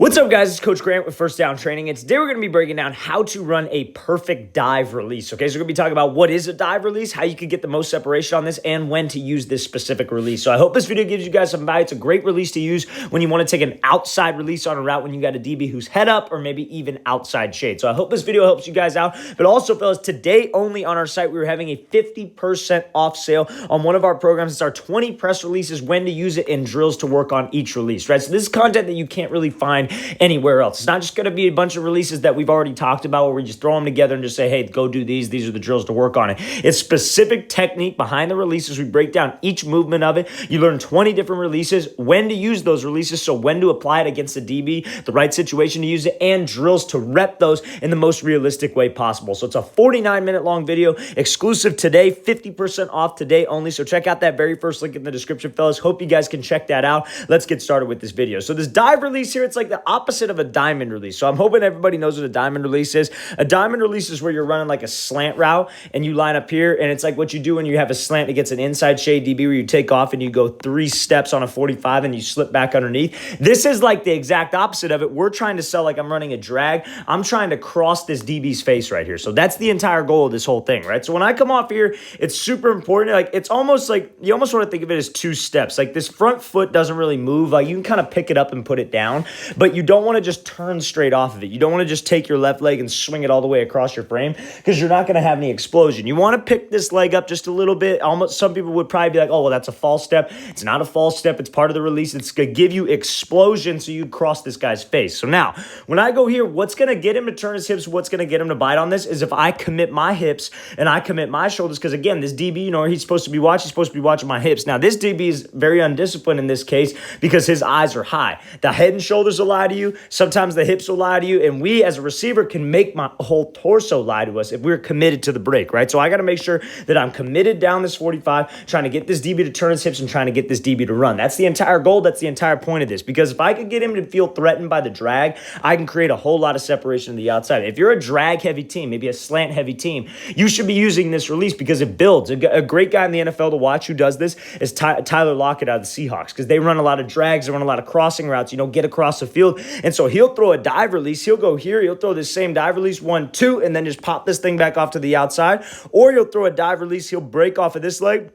What's up, guys? It's Coach Grant with First Down Training, and today we're going to be breaking down how to run a perfect dive release. Okay, so we're going to be talking about what is a dive release, how you can get the most separation on this, and when to use this specific release. So I hope this video gives you guys some value. It's a great release to use when you want to take an outside release on a route when you got a DB who's head up or maybe even outside shade. So I hope this video helps you guys out. But also, fellas, today only on our site, we were having a 50% off sale on one of our programs. It's our 20 press releases, when to use it, and drills to work on each release, right? So this is content that you can't really find anywhere else. It's not just going to be a bunch of releases that we've already talked about where we just throw them together and just say, hey, go do these. These are the drills to work on it. It's specific technique behind the releases. We break down each movement of it. You learn 20 different releases, when to use those releases, so when to apply it against the DB, the right situation to use it, and drills to rep those in the most realistic way possible. So it's a 49-minute long video, exclusive today, 50% off today only. So check out that very first link in the description, fellas. Hope you guys can check that out. Let's get started with this video. So this dive release here, it's like the opposite of a diamond release. So I'm hoping everybody knows what a diamond release is. A diamond release is where you're running like a slant route and you line up here, and it's like what you do when you have a slant against an inside shade DB where you take off and you go 3 steps on a 45 and you slip back underneath. This is like the exact opposite of it. We're trying to sell like I'm running a drag. I'm trying to cross this DB's face right here. So that's the entire goal of this whole thing, right? So when I come off here, it's super important. Like it's almost like you almost want to think of it as 2 steps. Like this front foot doesn't really move. Like you can kind of pick it up and put it down, but you don't want to just turn straight off of it. You don't want to just take your left leg and swing it all the way across your frame because you're not going to have any explosion. You want to pick this leg up just a little bit. Almost some people would probably be like, oh, well, that's a false step. It's not a false step. It's part of the release. It's going to give you explosion so you cross this guy's face. So now, when I go here, what's going to get him to turn his hips, what's going to get him to bite on this is if I commit my hips and I commit my shoulders, because again, this DB, he's supposed to be watching my hips. Now, this DB is very undisciplined in this case because his eyes are high. The head and shoulders will lie to you. Sometimes the hips will lie to you, and we as a receiver can make my whole torso lie to us if we're committed to the break, right? So I got to make sure that I'm committed down this 45, trying to get this DB to turn his hips and trying to get this DB to run. That's the entire goal. That's the entire point of this, because if I could get him to feel threatened by the drag, I can create a whole lot of separation to the outside. If you're a drag-heavy team, maybe a slant-heavy team, you should be using this release because it builds. A great guy in the NFL to watch who does this is Tyler Lockett out of the Seahawks, because they run a lot of drags, they run a lot of crossing routes, get across the field. And so he'll throw a dive release. He'll go here. He'll throw this same dive release, 1, 2, and then just pop this thing back off to the outside. Or he'll throw a dive release. He'll break off of this leg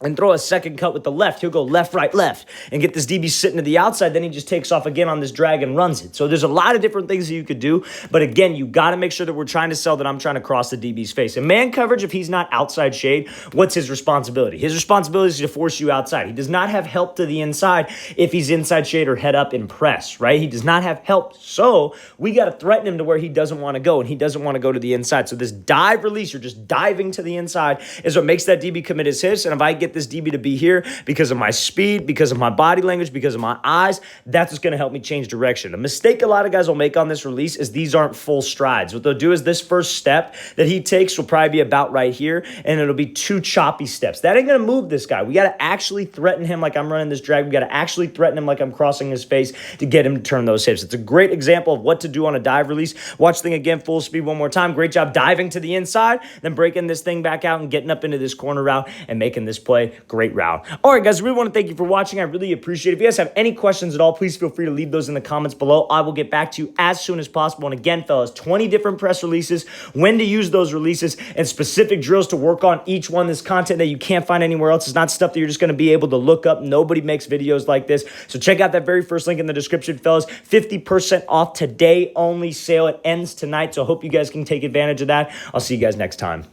and throw a second cut with the left. He'll go left, right, left, and get this DB sitting to the outside. Then he just takes off again on this drag and runs it. So there's a lot of different things that you could do. But again, you got to make sure that we're trying to sell that I'm trying to cross the DB's face. In man coverage, if he's not outside shade, what's his responsibility? His responsibility is to force you outside. He does not have help to the inside if he's inside shade or head up in press, right? He does not have help. So we got to threaten him to where he doesn't want to go, and he doesn't want to go to the inside. So this dive release, you're just diving to the inside, is what makes that DB commit his hips. And if I get this DB to be here because of my speed, because of my body language, because of my eyes, that's what's going to help me change direction. A mistake a lot of guys will make on this release is these aren't full strides. What they'll do is this first step that he takes will probably be about right here, and it'll be 2 choppy steps. That ain't going to move this guy. We got to actually threaten him like I'm running this drag. We got to actually threaten him like I'm crossing his face to get him to turn those hips. It's a great example of what to do on a dive release. Watch the thing again, full speed one more time. Great job diving to the inside, then breaking this thing back out and getting up into this corner route and making this play great route. All right, guys, I really want to thank you for watching. I really appreciate it. If you guys have any questions at all, please feel free to leave those in the comments below. I will get back to you as soon as possible. And again, fellas, 20 different press releases, when to use those releases, and specific drills to work on each one. This content that you can't find anywhere else. It's not stuff that you're just going to be able to look up. Nobody makes videos like this. So check out that very first link in the description, fellas. 50% off today only sale. It ends tonight, so I hope you guys can take advantage of that. I'll see you guys next time.